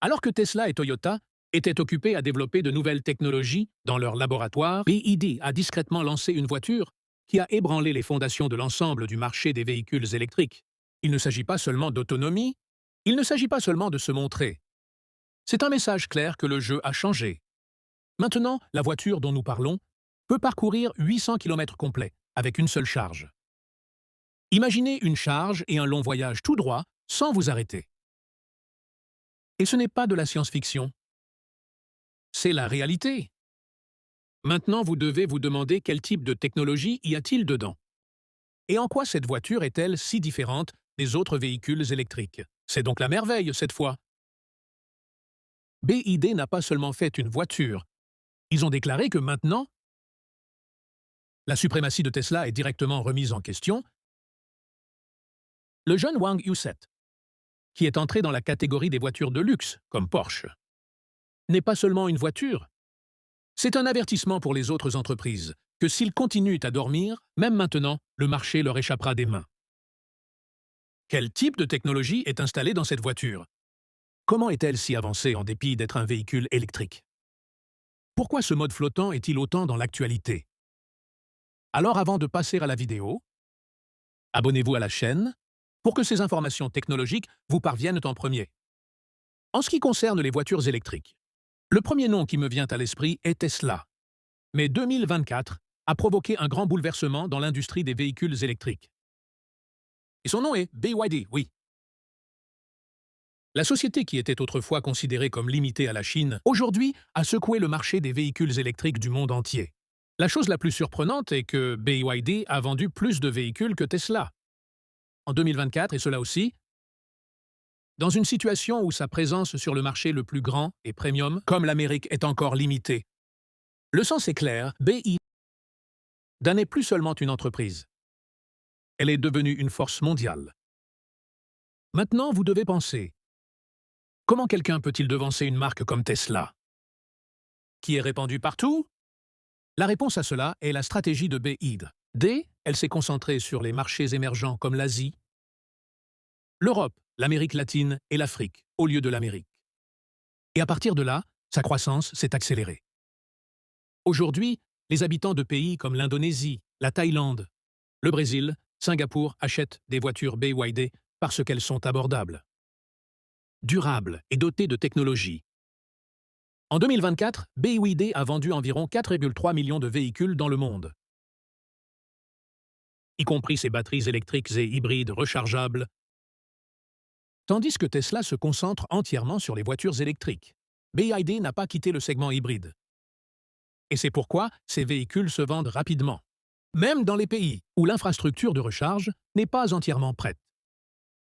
Alors que Tesla et Toyota étaient occupés à développer de nouvelles technologies dans leur laboratoire, BYD a discrètement lancé une voiture qui a ébranlé les fondations de l'ensemble du marché des véhicules électriques. Il ne s'agit pas seulement d'autonomie, il ne s'agit pas seulement de se montrer. C'est un message clair que le jeu a changé. Maintenant, la voiture dont nous parlons peut parcourir 800 km complets avec une seule charge. Imaginez une charge et un long voyage tout droit sans vous arrêter. Et ce n'est pas de la science-fiction, c'est la réalité. Maintenant, vous devez vous demander quel type de technologie y a-t-il dedans. Et en quoi cette voiture est-elle si différente des autres véhicules électriques? C'est donc la merveille cette fois. BYD n'a pas seulement fait une voiture, ils ont déclaré que maintenant, la suprématie de Tesla est directement remise en question. Le jeune Wang Yuset, qui est entré dans la catégorie des voitures de luxe, comme Porsche, n'est pas seulement une voiture, c'est un avertissement pour les autres entreprises que s'ils continuent à dormir, même maintenant, le marché leur échappera des mains. Quel type de technologie est installée dans cette voiture? Comment est-elle si avancée en dépit d'être un véhicule électrique? Pourquoi ce mode flottant est-il autant dans l'actualité? Alors avant de passer à la vidéo, abonnez-vous à la chaîne pour que ces informations technologiques vous parviennent en premier. En ce qui concerne les voitures électriques, le premier nom qui me vient à l'esprit est Tesla. Mais 2024 a provoqué un grand bouleversement dans l'industrie des véhicules électriques. Et son nom est BYD, oui. La société qui était autrefois considérée comme limitée à la Chine, aujourd'hui a secoué le marché des véhicules électriques du monde entier. La chose la plus surprenante est que BYD a vendu plus de véhicules que Tesla. En 2024, et cela aussi, dans une situation où sa présence sur le marché le plus grand et premium, comme l'Amérique, est encore limitée. Le sens est clair, BYD n'est plus seulement une entreprise. Elle est devenue une force mondiale. Maintenant, vous devez penser, comment quelqu'un peut-il devancer une marque comme Tesla, qui est répandue partout? La réponse à cela est la stratégie de BYD. Elle s'est concentrée sur les marchés émergents comme l'Asie, l'Europe, l'Amérique latine et l'Afrique, au lieu de l'Amérique. Et à partir de là, sa croissance s'est accélérée. Aujourd'hui, les habitants de pays comme l'Indonésie, la Thaïlande, le Brésil, Singapour achètent des voitures BYD parce qu'elles sont abordables, durables et dotées de technologies. En 2024, BYD a vendu environ 4,3 millions de véhicules dans le monde, y compris ses batteries électriques et hybrides rechargeables, tandis que Tesla se concentre entièrement sur les voitures électriques. BYD n'a pas quitté le segment hybride. Et c'est pourquoi ces véhicules se vendent rapidement, même dans les pays où l'infrastructure de recharge n'est pas entièrement prête.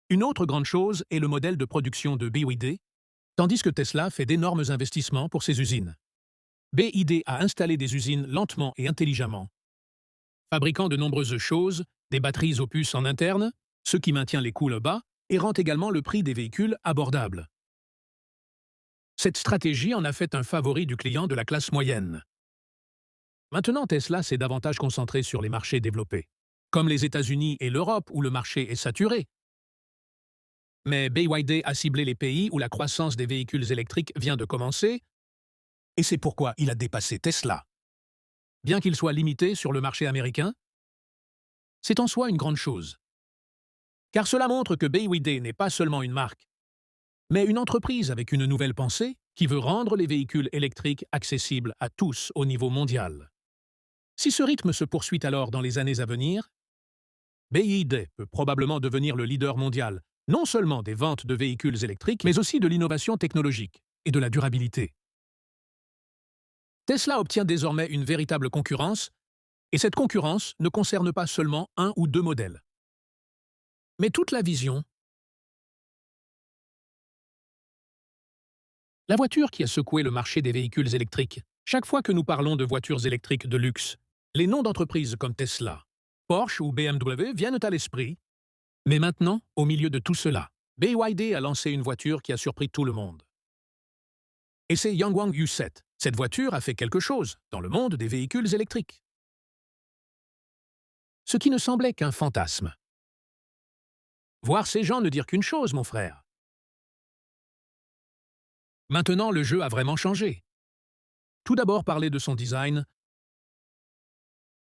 Une autre grande chose est le modèle de production de BYD, tandis que Tesla fait d'énormes investissements pour ses usines. BYD a installé des usines lentement et intelligemment, fabriquant de nombreuses choses, des batteries aux puces en interne, ce qui maintient les coûts bas et rend également le prix des véhicules abordable. Cette stratégie en a fait un favori du client de la classe moyenne. Maintenant, Tesla s'est davantage concentré sur les marchés développés, comme les États-Unis et l'Europe où le marché est saturé. Mais BYD a ciblé les pays où la croissance des véhicules électriques vient de commencer, et c'est pourquoi il a dépassé Tesla. Bien qu'il soit limité sur le marché américain, c'est en soi une grande chose. Car cela montre que BYD n'est pas seulement une marque, mais une entreprise avec une nouvelle pensée qui veut rendre les véhicules électriques accessibles à tous au niveau mondial. Si ce rythme se poursuit alors dans les années à venir, BYD peut probablement devenir le leader mondial, non seulement des ventes de véhicules électriques, mais aussi de l'innovation technologique et de la durabilité. Tesla obtient désormais une véritable concurrence, et cette concurrence ne concerne pas seulement un ou deux modèles, mais toute la vision. La voiture qui a secoué le marché des véhicules électriques. Chaque fois que nous parlons de voitures électriques de luxe, les noms d'entreprises comme Tesla, Porsche ou BMW viennent à l'esprit. Mais maintenant, au milieu de tout cela, BYD a lancé une voiture qui a surpris tout le monde. Et c'est Wang Yuset. Cette voiture a fait quelque chose dans le monde des véhicules électriques. Ce qui ne semblait qu'un fantasme. Voir ces gens ne dire qu'une chose, mon frère. Maintenant, le jeu a vraiment changé. Tout d'abord, parler de son design.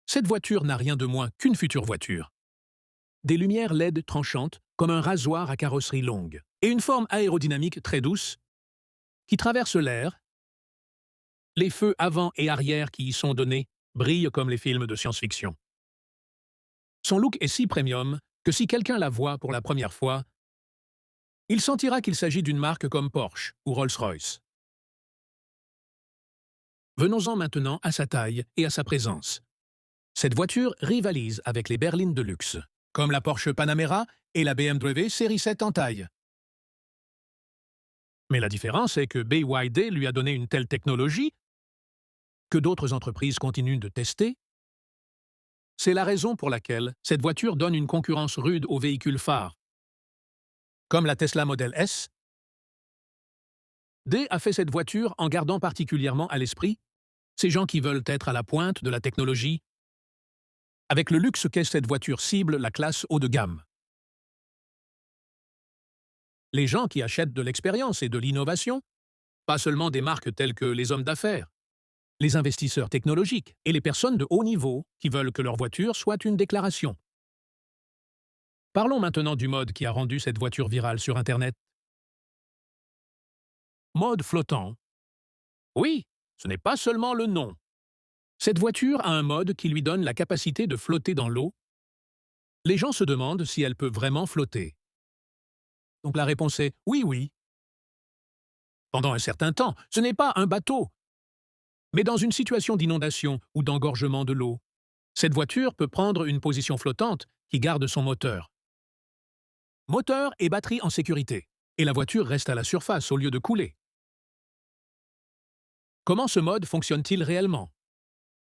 Cette voiture n'a rien de moins qu'une future voiture. Des lumières LED tranchantes, comme un rasoir à carrosserie longue, et une forme aérodynamique très douce, qui traverse l'air. Les feux avant et arrière qui y sont donnés brillent comme les films de science-fiction. Son look est si premium que si quelqu'un la voit pour la première fois, il sentira qu'il s'agit d'une marque comme Porsche ou Rolls-Royce. Venons-en maintenant à sa taille et à sa présence. Cette voiture rivalise avec les berlines de luxe, comme la Porsche Panamera et la BMW Série 7 en taille. Mais la différence est que BYD lui a donné une telle technologie que d'autres entreprises continuent de tester. C'est la raison pour laquelle cette voiture donne une concurrence rude aux véhicules phares. Comme la Tesla Model S, D a fait cette voiture en gardant particulièrement à l'esprit ces gens qui veulent être à la pointe de la technologie. Avec le luxe qu'est cette voiture cible la classe haut de gamme. Les gens qui achètent de l'expérience et de l'innovation, pas seulement des marques telles que les hommes d'affaires, les investisseurs technologiques et les personnes de haut niveau qui veulent que leur voiture soit une déclaration. Parlons maintenant du mode qui a rendu cette voiture virale sur Internet. Mode flottant. Oui, ce n'est pas seulement le nom. Cette voiture a un mode qui lui donne la capacité de flotter dans l'eau. Les gens se demandent si elle peut vraiment flotter. Donc la réponse est oui, oui. Pendant un certain temps, ce n'est pas un bateau. Mais dans une situation d'inondation ou d'engorgement de l'eau, cette voiture peut prendre une position flottante qui garde son moteur. Moteur et batterie en sécurité, et la voiture reste à la surface au lieu de couler. Comment ce mode fonctionne-t-il réellement?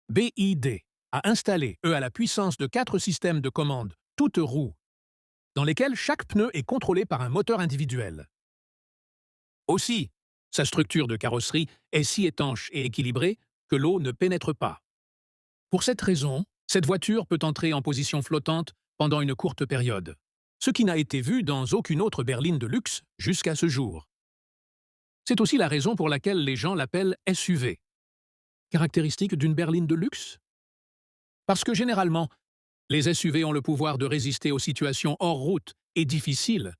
BYD a installé, à la puissance de 4 systèmes de commande, toutes roues, dans lesquels chaque pneu est contrôlé par un moteur individuel. Aussi, sa structure de carrosserie est si étanche et équilibrée que l'eau ne pénètre pas. Pour cette raison, cette voiture peut entrer en position flottante pendant une courte période, ce qui n'a été vu dans aucune autre berline de luxe jusqu'à ce jour. C'est aussi la raison pour laquelle les gens l'appellent SUV. Caractéristique d'une berline de luxe? Parce que généralement, les SUV ont le pouvoir de résister aux situations hors route et difficiles.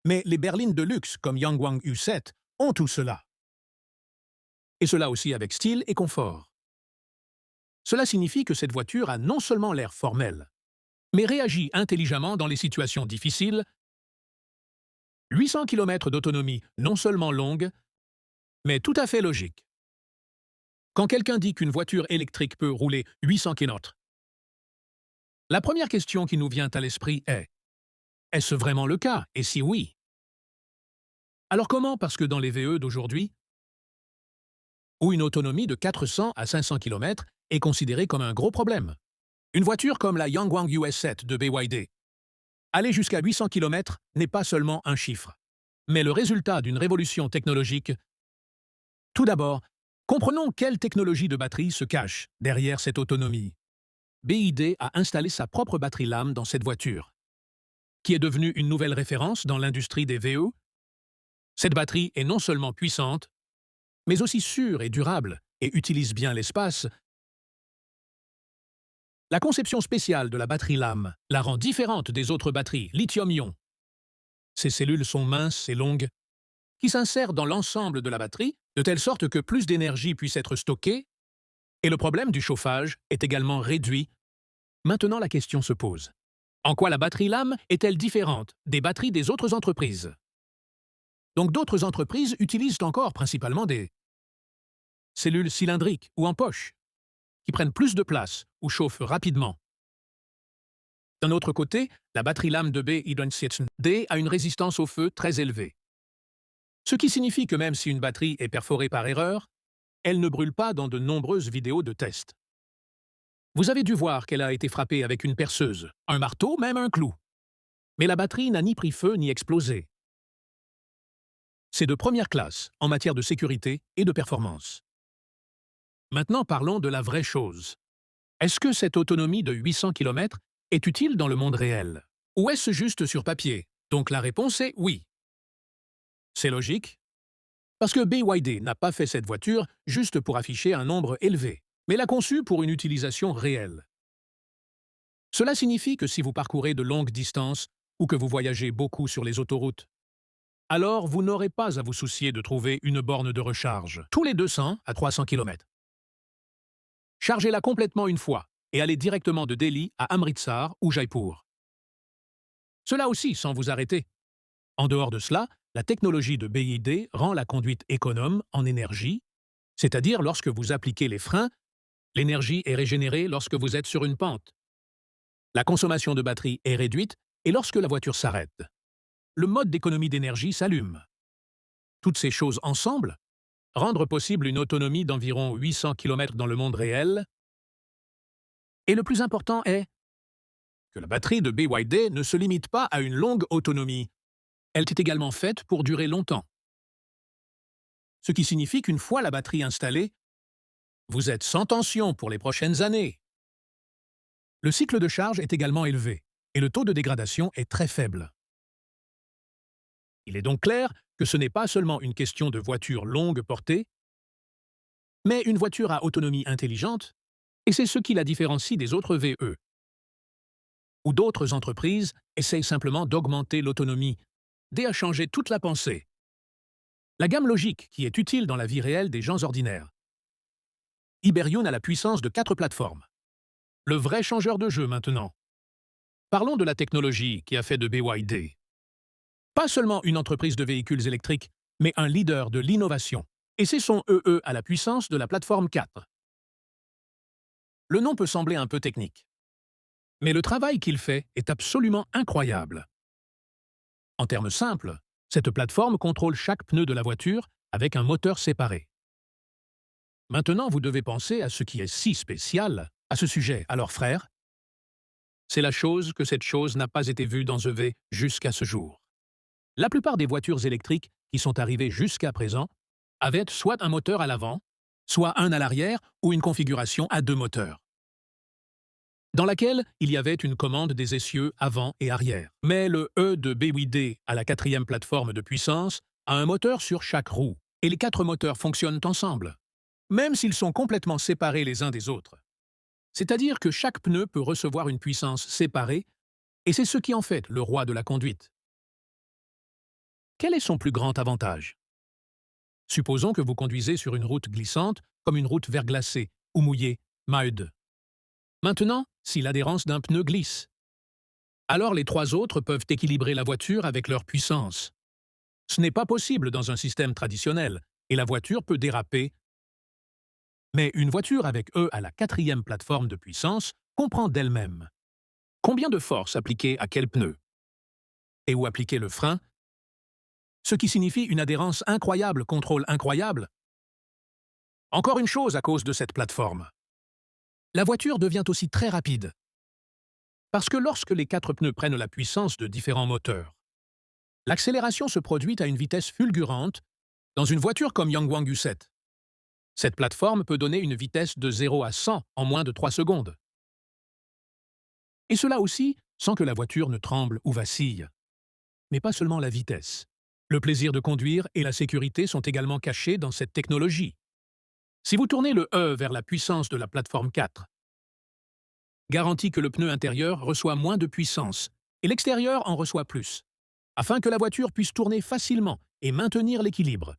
Mais les berlines de luxe comme Yangwang U7 ont tout cela. Et cela aussi avec style et confort. Cela signifie que cette voiture a non seulement l'air formel, mais réagit intelligemment dans les situations difficiles. 800 km d'autonomie non seulement longue, mais tout à fait logique. Quand quelqu'un dit qu'une voiture électrique peut rouler 800 km, la première question qui nous vient à l'esprit est: est-ce vraiment le cas? Et si oui, alors comment? Parce que dans les VE d'aujourd'hui, où une autonomie de 400 à 500 km est considérée comme un gros problème. Une voiture comme la Yangwang US7 de BYD, aller jusqu'à 800 km n'est pas seulement un chiffre, mais le résultat d'une révolution technologique. Tout d'abord, comprenons quelle technologie de batterie se cache derrière cette autonomie. BYD a installé sa propre batterie lame dans cette voiture, qui est devenue une nouvelle référence dans l'industrie des VE. Cette batterie est non seulement puissante, mais aussi sûre et durable, et utilise bien l'espace. La conception spéciale de la batterie lame la rend différente des autres batteries lithium-ion. Ces cellules sont minces et longues, qui s'insèrent dans l'ensemble de la batterie, de telle sorte que plus d'énergie puisse être stockée, et le problème du chauffage est également réduit. Maintenant, la question se pose. En quoi la batterie lame est-elle différente des batteries des autres entreprises? Donc d'autres entreprises utilisent encore principalement des cellules cylindriques ou en poche, qui prennent plus de place ou chauffent rapidement. D'un autre côté, la batterie lame de BYD a une résistance au feu très élevée. Ce qui signifie que même si une batterie est perforée par erreur, elle ne brûle pas dans de nombreuses vidéos de test. Vous avez dû voir qu'elle a été frappée avec une perceuse, un marteau, même un clou. Mais la batterie n'a ni pris feu ni explosé. C'est de première classe en matière de sécurité et de performance. Maintenant parlons de la vraie chose. Est-ce que cette autonomie de 800 km est utile dans le monde réel? Ou est-ce juste sur papier? Donc la réponse est oui. C'est logique. Parce que BYD n'a pas fait cette voiture juste pour afficher un nombre élevé, mais l'a conçue pour une utilisation réelle. Cela signifie que si vous parcourez de longues distances ou que vous voyagez beaucoup sur les autoroutes, alors vous n'aurez pas à vous soucier de trouver une borne de recharge tous les 200 à 300 km. Chargez-la complètement une fois et allez directement de Delhi à Amritsar ou Jaipur. Cela aussi sans vous arrêter. En dehors de cela, la technologie de BYD rend la conduite économe en énergie, c'est-à-dire lorsque vous appliquez les freins, l'énergie est régénérée lorsque vous êtes sur une pente. La consommation de batterie est réduite et lorsque la voiture s'arrête, le mode d'économie d'énergie s'allume. Toutes ces choses ensemble rendent possible une autonomie d'environ 800 km dans le monde réel. Et le plus important est que la batterie de BYD ne se limite pas à une longue autonomie. Elle est également faite pour durer longtemps. Ce qui signifie qu'une fois la batterie installée, vous êtes sans tension pour les prochaines années. Le cycle de charge est également élevé et le taux de dégradation est très faible. Il est donc clair que ce n'est pas seulement une question de voiture longue portée, mais une voiture à autonomie intelligente, et c'est ce qui la différencie des autres VE. Ou d'autres entreprises essayent simplement d'augmenter l'autonomie, dès à changer toute la pensée. La gamme logique qui est utile dans la vie réelle des gens ordinaires. Hyperion a la puissance de 4 plateformes. Le vrai changeur de jeu maintenant. Parlons de la technologie qui a fait de BYD pas seulement une entreprise de véhicules électriques, mais un leader de l'innovation. Et c'est son EE à la puissance de la plateforme 4. Le nom peut sembler un peu technique, mais le travail qu'il fait est absolument incroyable. En termes simples, cette plateforme contrôle chaque pneu de la voiture avec un moteur séparé. Maintenant, vous devez penser à ce qui est si spécial à ce sujet. Alors, frère, c'est la chose que cette chose n'a pas été vue dans EV jusqu'à ce jour. La plupart des voitures électriques qui sont arrivées jusqu'à présent avaient soit un moteur à l'avant, soit un à l'arrière ou une configuration à 2 moteurs, dans laquelle il y avait une commande des essieux avant et arrière. Mais le E de BYD à la 4e plateforme de puissance a un moteur sur chaque roue, et les 4 moteurs fonctionnent ensemble, même s'ils sont complètement séparés les uns des autres. C'est-à-dire que chaque pneu peut recevoir une puissance séparée, et c'est ce qui en fait le roi de la conduite. Quel est son plus grand avantage? Supposons que vous conduisez sur une route glissante, comme une route verglacée ou mouillée, Maud. Maintenant, si l'adhérence d'un pneu glisse, alors les 3 autres peuvent équilibrer la voiture avec leur puissance. Ce n'est pas possible dans un système traditionnel, et la voiture peut déraper. Mais une voiture avec E à la 4e plateforme de puissance comprend d'elle-même combien de force appliquer à quel pneu, et où appliquer le frein, ce qui signifie une adhérence incroyable, contrôle incroyable. Encore une chose à cause de cette plateforme. La voiture devient aussi très rapide. Parce que lorsque les 4 pneus prennent la puissance de différents moteurs, l'accélération se produit à une vitesse fulgurante dans une voiture comme Yangwang U7. Cette plateforme peut donner une vitesse de 0 à 100 en moins de 3 secondes. Et cela aussi sans que la voiture ne tremble ou vacille. Mais pas seulement la vitesse. Le plaisir de conduire et la sécurité sont également cachés dans cette technologie. Si vous tournez le E vers la puissance de la plateforme 4, garantit que le pneu intérieur reçoit moins de puissance et l'extérieur en reçoit plus, afin que la voiture puisse tourner facilement et maintenir l'équilibre.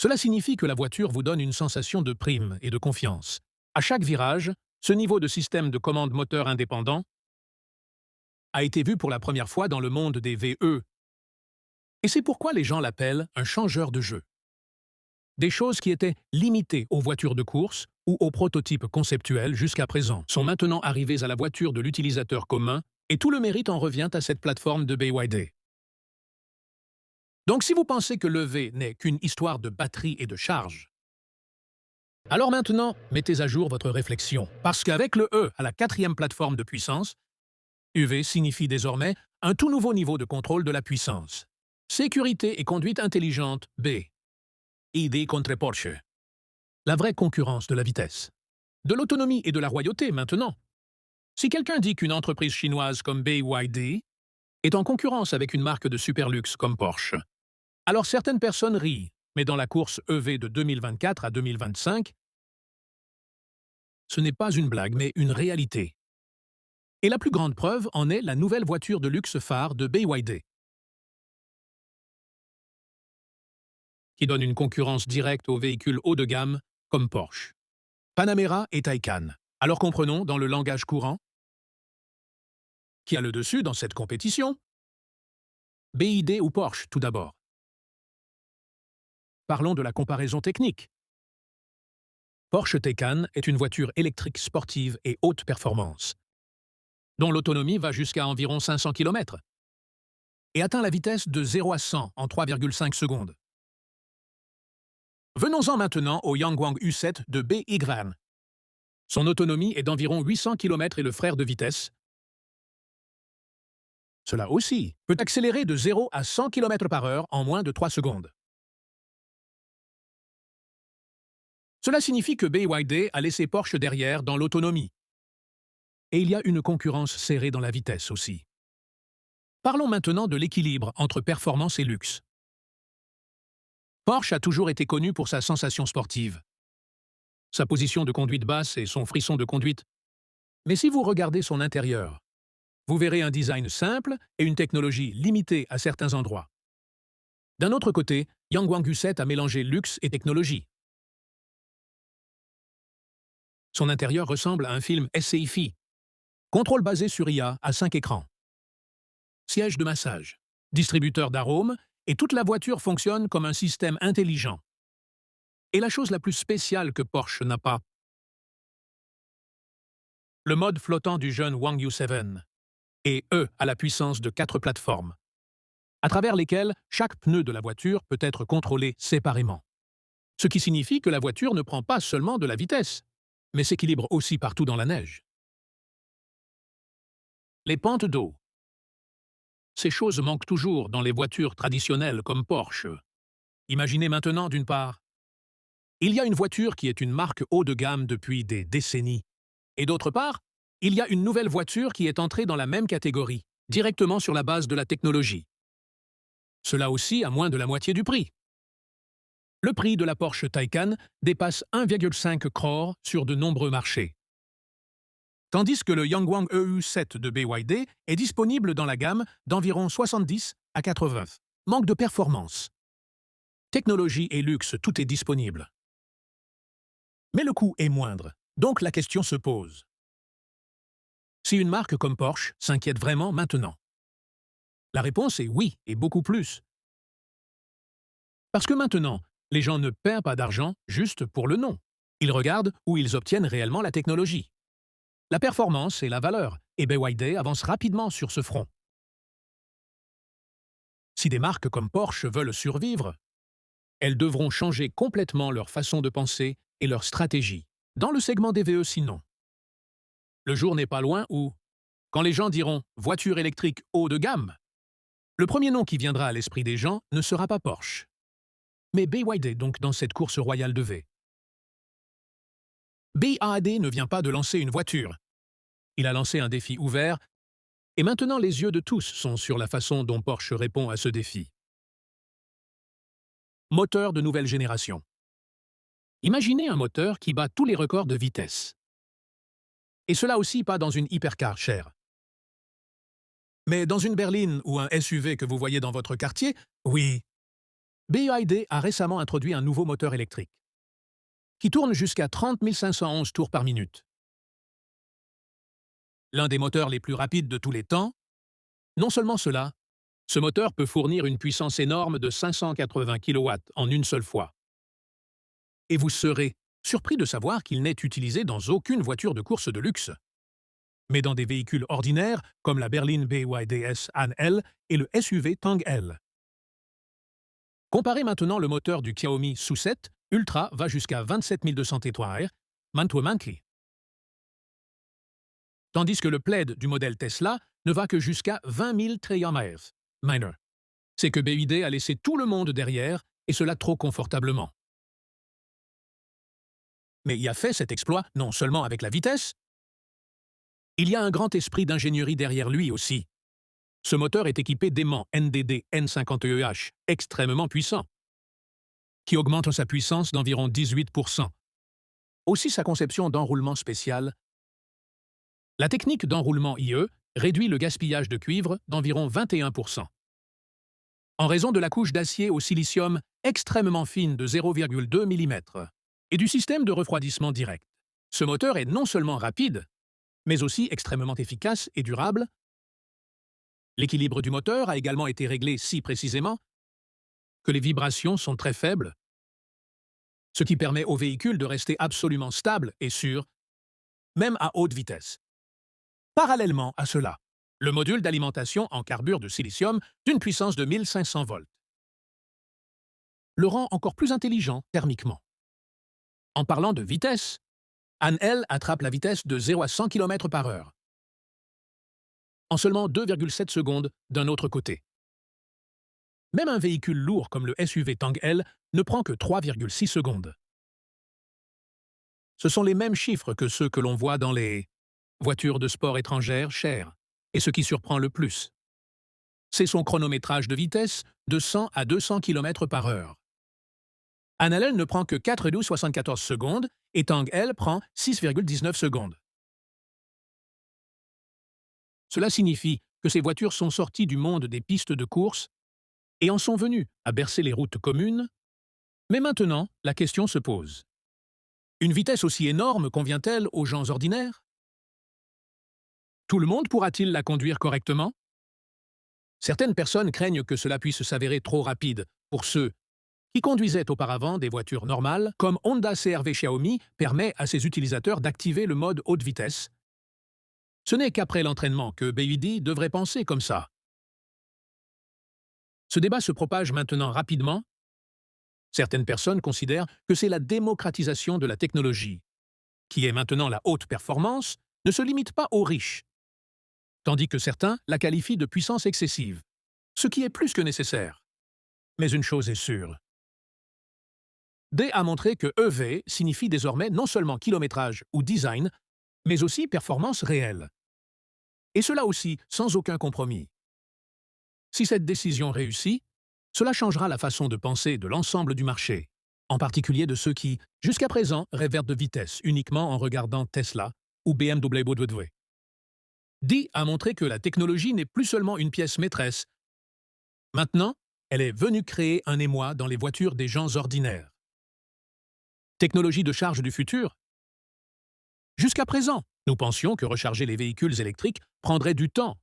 Cela signifie que la voiture vous donne une sensation de prime et de confiance. À chaque virage, ce niveau de système de commande moteur indépendant a été vu pour la première fois dans le monde des VE. Et c'est pourquoi les gens l'appellent un changeur de jeu. Des choses qui étaient limitées aux voitures de course ou aux prototypes conceptuels jusqu'à présent sont maintenant arrivées à la voiture de l'utilisateur commun et tout le mérite en revient à cette plateforme de BYD. Donc si vous pensez que l'EV n'est qu'une histoire de batterie et de charge, alors maintenant, mettez à jour votre réflexion, parce qu'avec le E à la 4e plateforme de puissance, UV signifie désormais un tout nouveau niveau de contrôle de la puissance. Sécurité et conduite intelligente, B. ID contre Porsche. La vraie concurrence de la vitesse. De l'autonomie et de la royauté maintenant. Si quelqu'un dit qu'une entreprise chinoise comme BYD est en concurrence avec une marque de superluxe comme Porsche, alors certaines personnes rient, Mais dans la course EV de 2024 à 2025, ce n'est pas une blague, mais une réalité. Et la plus grande preuve en est la nouvelle voiture de luxe phare de BYD, qui donne une concurrence directe aux véhicules haut de gamme comme Porsche, Panamera et Taycan. Alors comprenons dans le langage courant qui a le dessus dans cette compétition. BYD ou Porsche tout d'abord. Parlons de la comparaison technique. Porsche Taycan est une voiture électrique sportive et haute performance, dont l'autonomie va jusqu'à environ 500 km et atteint la vitesse de 0 à 100 en 3,5 secondes. Venons-en maintenant au Yangwang U7 de BYD. Son autonomie est d'environ 800 km et le frère de vitesse, cela aussi, peut accélérer de 0 à 100 km/h en moins de 3 secondes. Cela signifie que BYD a laissé Porsche derrière dans l'autonomie. Et il y a une concurrence serrée dans la vitesse aussi. Parlons maintenant de l'équilibre entre performance et luxe. Porsche a toujours été connu pour sa sensation sportive, sa position de conduite basse et son frisson de conduite. Mais si vous regardez son intérieur, vous verrez un design simple et une technologie limitée à certains endroits. D'un autre côté, Yangwang U7 a mélangé luxe et technologie. Son intérieur ressemble à un film SCI-Fi. Contrôle basé sur IA à 5 écrans. Siège de massage, distributeur d'arômes, et toute la voiture fonctionne comme un système intelligent. Et la chose la plus spéciale que Porsche n'a pas, le mode flottant du jeune Wang U7, et à la puissance de 4 plateformes, à travers lesquelles chaque pneu de la voiture peut être contrôlé séparément. Ce qui signifie que la voiture ne prend pas seulement de la vitesse, mais s'équilibre aussi partout dans la neige. Les pentes d'eau. Ces choses manquent toujours dans les voitures traditionnelles comme Porsche. Imaginez maintenant d'une part, il y a une voiture qui est une marque haut de gamme depuis des décennies, et d'autre part, il y a une nouvelle voiture qui est entrée dans la même catégorie, directement sur la base de la technologie. Cela aussi à moins de la moitié du prix. Le prix de la Porsche Taycan dépasse 1,5 crore sur de nombreux marchés. Tandis que le Yangwang EU7 de BYD est disponible dans la gamme d'environ 70 à 80. Manque de performance. Technologie et luxe, tout est disponible. Mais le coût est moindre, donc la question se pose. Si une marque comme Porsche s'inquiète vraiment maintenant? La réponse est oui, et beaucoup plus. Parce que maintenant, les gens ne perdent pas d'argent juste pour le nom. Ils regardent où ils obtiennent réellement la technologie. La performance et la valeur, et BYD avance rapidement sur ce front. Si des marques comme Porsche veulent survivre, elles devront changer complètement leur façon de penser et leur stratégie, dans le segment des VE sinon. Le jour n'est pas loin où, quand les gens diront « voiture électrique haut de gamme », le premier nom qui viendra à l'esprit des gens ne sera pas Porsche, mais BYD donc dans cette course royale de V. BYD ne vient pas de lancer une voiture. Il a lancé un défi ouvert, et maintenant les yeux de tous sont sur la façon dont Porsche répond à ce défi. Moteur de nouvelle génération. Imaginez un moteur qui bat tous les records de vitesse. Et cela aussi pas dans une hypercar chère. Mais dans une berline ou un SUV que vous voyez dans votre quartier, oui. BYD a récemment introduit un nouveau moteur électrique, qui tourne jusqu'à 30 511 tours par minute. L'un des moteurs les plus rapides de tous les temps. Non seulement cela, ce moteur peut fournir une puissance énorme de 580 kW en une seule fois. Et vous serez surpris de savoir qu'il n'est utilisé dans aucune voiture de course de luxe, mais dans des véhicules ordinaires comme la berline BYD S-Han L et le SUV Tang L. Comparez maintenant le moteur du Xiaomi SU7 Ultra va jusqu'à 27 200 TWh, monthly. Tandis que le Plaid du modèle Tesla ne va que jusqu'à 20 000 TWh. C'est que BYD a laissé tout le monde derrière, et cela trop confortablement. Mais il a fait cet exploit non seulement avec la vitesse, il y a un grand esprit d'ingénierie derrière lui aussi. Ce moteur est équipé d'aimants NDD N50EH, extrêmement puissants, qui augmente sa puissance d'environ 18%. Aussi sa conception d'enroulement spécial. La technique d'enroulement IE réduit le gaspillage de cuivre d'environ 21%. En raison de la couche d'acier au silicium extrêmement fine de 0,2 mm et du système de refroidissement direct. Ce moteur est non seulement rapide, mais aussi extrêmement efficace et durable. L'équilibre du moteur a également été réglé si précisément que les vibrations sont très faibles, ce qui permet au véhicule de rester absolument stable et sûr, même à haute vitesse. Parallèlement à cela, le module d'alimentation en carbure de silicium d'une puissance de 1500 volts le rend encore plus intelligent thermiquement. En parlant de vitesse, Anne-L attrape la vitesse de 0 à 100 km/h en seulement 2,7 secondes d'un autre côté. Même un véhicule lourd comme le SUV Tang-L ne prend que 3,6 secondes. Ce sont les mêmes chiffres que ceux que l'on voit dans les voitures de sport étrangères chères, et ce qui surprend le plus, c'est son chronométrage de vitesse de 100 à 200 km/h. Anne-L ne prend que 4,74 secondes et Tang-L prend 6,19 secondes. Cela signifie que ces voitures sont sorties du monde des pistes de course et en sont venues à bercer les routes communes. Mais maintenant, la question se pose. Une vitesse aussi énorme convient-elle aux gens ordinaires? Tout le monde pourra-t-il la conduire correctement? Certaines personnes craignent que cela puisse s'avérer trop rapide pour ceux qui conduisaient auparavant des voitures normales, comme Honda CR-V Xiaomi permet à ses utilisateurs d'activer le mode haute vitesse. Ce n'est qu'après l'entraînement que BYD devrait penser comme ça. Ce débat se propage maintenant rapidement. Certaines personnes considèrent que c'est la démocratisation de la technologie, qui est maintenant la haute performance, ne se limite pas aux riches, tandis que certains la qualifient de puissance excessive, ce qui est plus que nécessaire. Mais une chose est sûre. D a montré que EV signifie désormais non seulement kilométrage ou design, mais aussi performance réelle. Et cela aussi sans aucun compromis. Si cette décision réussit, cela changera la façon de penser de l'ensemble du marché, en particulier de ceux qui, jusqu'à présent, rêvèrent de vitesse uniquement en regardant Tesla ou BMW. D a montré que la technologie n'est plus seulement une pièce maîtresse. Maintenant, elle est venue créer un émoi dans les voitures des gens ordinaires. Technologie de charge du futur? Jusqu'à présent, nous pensions que recharger les véhicules électriques prendrait du temps.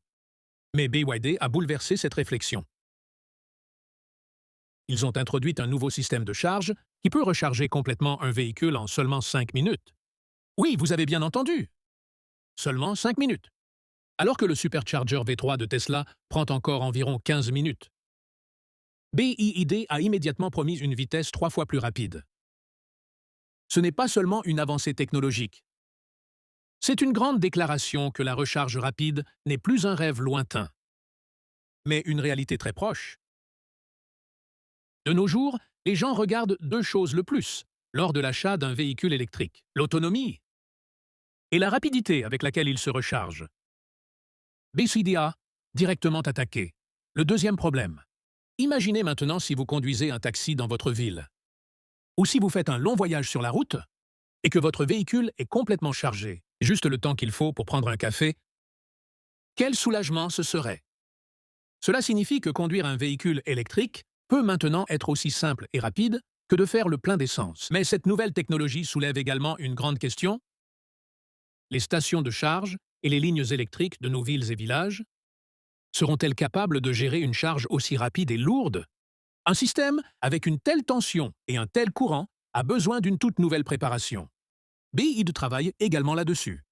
Mais BYD a bouleversé cette réflexion. Ils ont introduit un nouveau système de charge qui peut recharger complètement un véhicule en seulement 5 minutes. Oui, vous avez bien entendu. Seulement 5 minutes. Alors que le Supercharger V3 de Tesla prend encore environ 15 minutes. BYD a immédiatement promis une vitesse 3 fois plus rapide. Ce n'est pas seulement une avancée technologique. C'est une grande déclaration que la recharge rapide n'est plus un rêve lointain, mais une réalité très proche. De nos jours, les gens regardent deux choses le plus lors de l'achat d'un véhicule électrique: l'autonomie et la rapidité avec laquelle il se recharge. BYD a directement attaqué le deuxième problème. Imaginez maintenant si vous conduisez un taxi dans votre ville, ou si vous faites un long voyage sur la route et que votre véhicule est complètement chargé, juste le temps qu'il faut pour prendre un café. Quel soulagement ce serait! Cela signifie que conduire un véhicule électrique peut maintenant être aussi simple et rapide que de faire le plein d'essence. Mais cette nouvelle technologie soulève également une grande question. Les stations de charge et les lignes électriques de nos villes et villages seront-elles capables de gérer une charge aussi rapide et lourde? Un système avec une telle tension et un tel courant a besoin d'une toute nouvelle préparation. BYD travaille également là-dessus.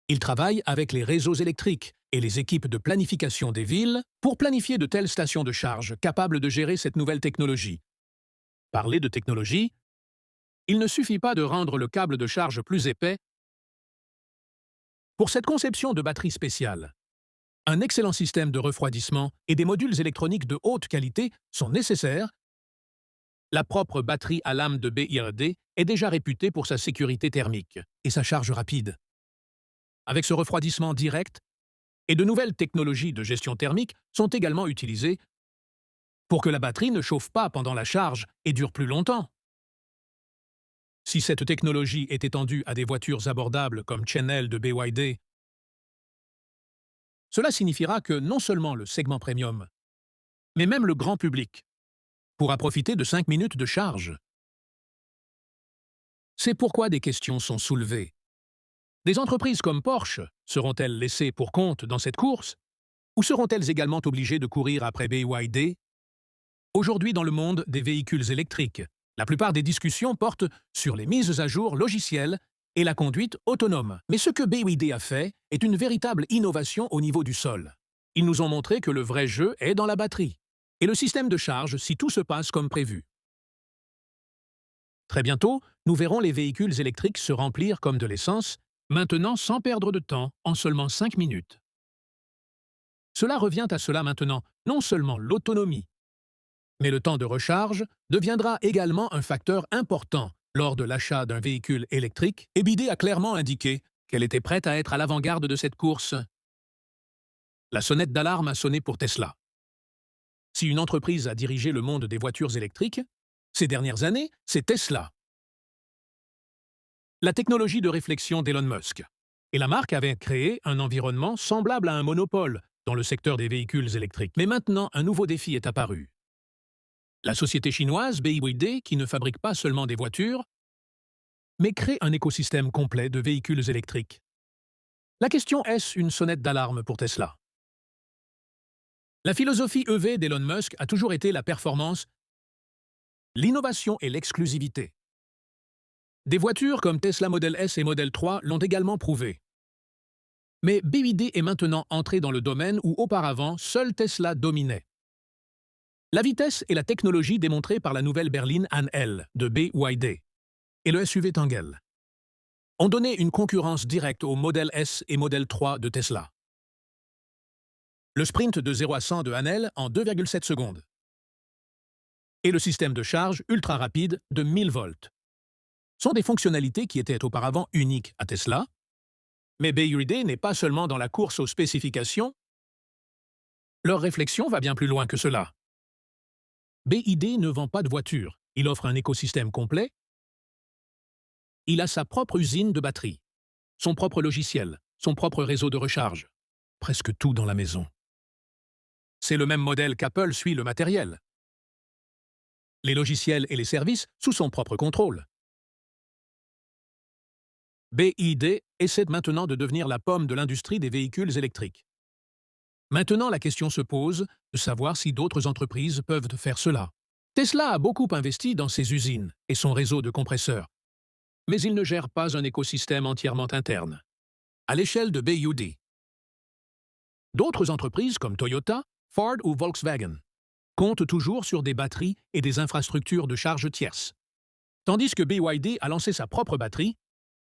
Il travaille avec les réseaux électriques et les équipes de planification des villes pour planifier de telles stations de charge capables de gérer cette nouvelle technologie. Parler de technologie, il ne suffit pas de rendre le câble de charge plus épais. Pour cette conception de batterie spéciale, un excellent système de refroidissement et des modules électroniques de haute qualité sont nécessaires. La propre batterie à lame de BYD est déjà réputée pour sa sécurité thermique et sa charge rapide. Avec ce refroidissement direct, et de nouvelles technologies de gestion thermique sont également utilisées pour que la batterie ne chauffe pas pendant la charge et dure plus longtemps. Si cette technologie est étendue à des voitures abordables comme Channel de BYD, cela signifiera que non seulement le segment premium, mais même le grand public pourra profiter de 5 minutes de charge. C'est pourquoi des questions sont soulevées. Des entreprises comme Porsche seront-elles laissées pour compte dans cette course? Ou seront-elles également obligées de courir après BYD? Aujourd'hui, dans le monde des véhicules électriques, la plupart des discussions portent sur les mises à jour logicielles et la conduite autonome. Mais ce que BYD a fait est une véritable innovation au niveau du sol. Ils nous ont montré que le vrai jeu est dans la batterie et le système de charge si tout se passe comme prévu. Très bientôt, nous verrons les véhicules électriques se remplir comme de l'essence, maintenant sans perdre de temps, en seulement 5 minutes. Cela revient à cela maintenant, non seulement l'autonomie, mais le temps de recharge deviendra également un facteur important lors de l'achat d'un véhicule électrique, et BYD a clairement indiqué qu'elle était prête à être à l'avant-garde de cette course. La sonnette d'alarme a sonné pour Tesla. Si une entreprise a dirigé le monde des voitures électriques, ces dernières années, c'est Tesla. La technologie de réflexion d'Elon Musk. Et la marque avait créé un environnement semblable à un monopole dans le secteur des véhicules électriques. Mais maintenant, un nouveau défi est apparu. La société chinoise BYD, qui ne fabrique pas seulement des voitures, mais crée un écosystème complet de véhicules électriques. La question est-ce une sonnette d'alarme pour Tesla? La philosophie EV d'Elon Musk a toujours été la performance, l'innovation et l'exclusivité. Des voitures comme Tesla Model S et Model 3 l'ont également prouvé. Mais BYD est maintenant entré dans le domaine où auparavant seul Tesla dominait. La vitesse et la technologie démontrées par la nouvelle berline ANL de BYD et le SUV Tangle ont donné une concurrence directe au Model S et Model 3 de Tesla. Le sprint de 0 à 100 de ANL en 2,7 secondes. Et le système de charge ultra rapide de 1000 volts sont des fonctionnalités qui étaient auparavant uniques à Tesla, mais BYD n'est pas seulement dans la course aux spécifications, leur réflexion va bien plus loin que cela. BYD ne vend pas de voiture, il offre un écosystème complet. Il a sa propre usine de batterie, son propre logiciel, son propre réseau de recharge, presque tout dans la maison. C'est le même modèle qu'Apple suit le matériel. Les logiciels et les services sous son propre contrôle. BYD essaie maintenant de devenir la pomme de l'industrie des véhicules électriques. Maintenant, la question se pose de savoir si d'autres entreprises peuvent faire cela. Tesla a beaucoup investi dans ses usines et son réseau de compresseurs, mais il ne gère pas un écosystème entièrement interne, à l'échelle de BYD. D'autres entreprises comme Toyota, Ford ou Volkswagen comptent toujours sur des batteries et des infrastructures de charge tierces. Tandis que BYD a lancé sa propre batterie,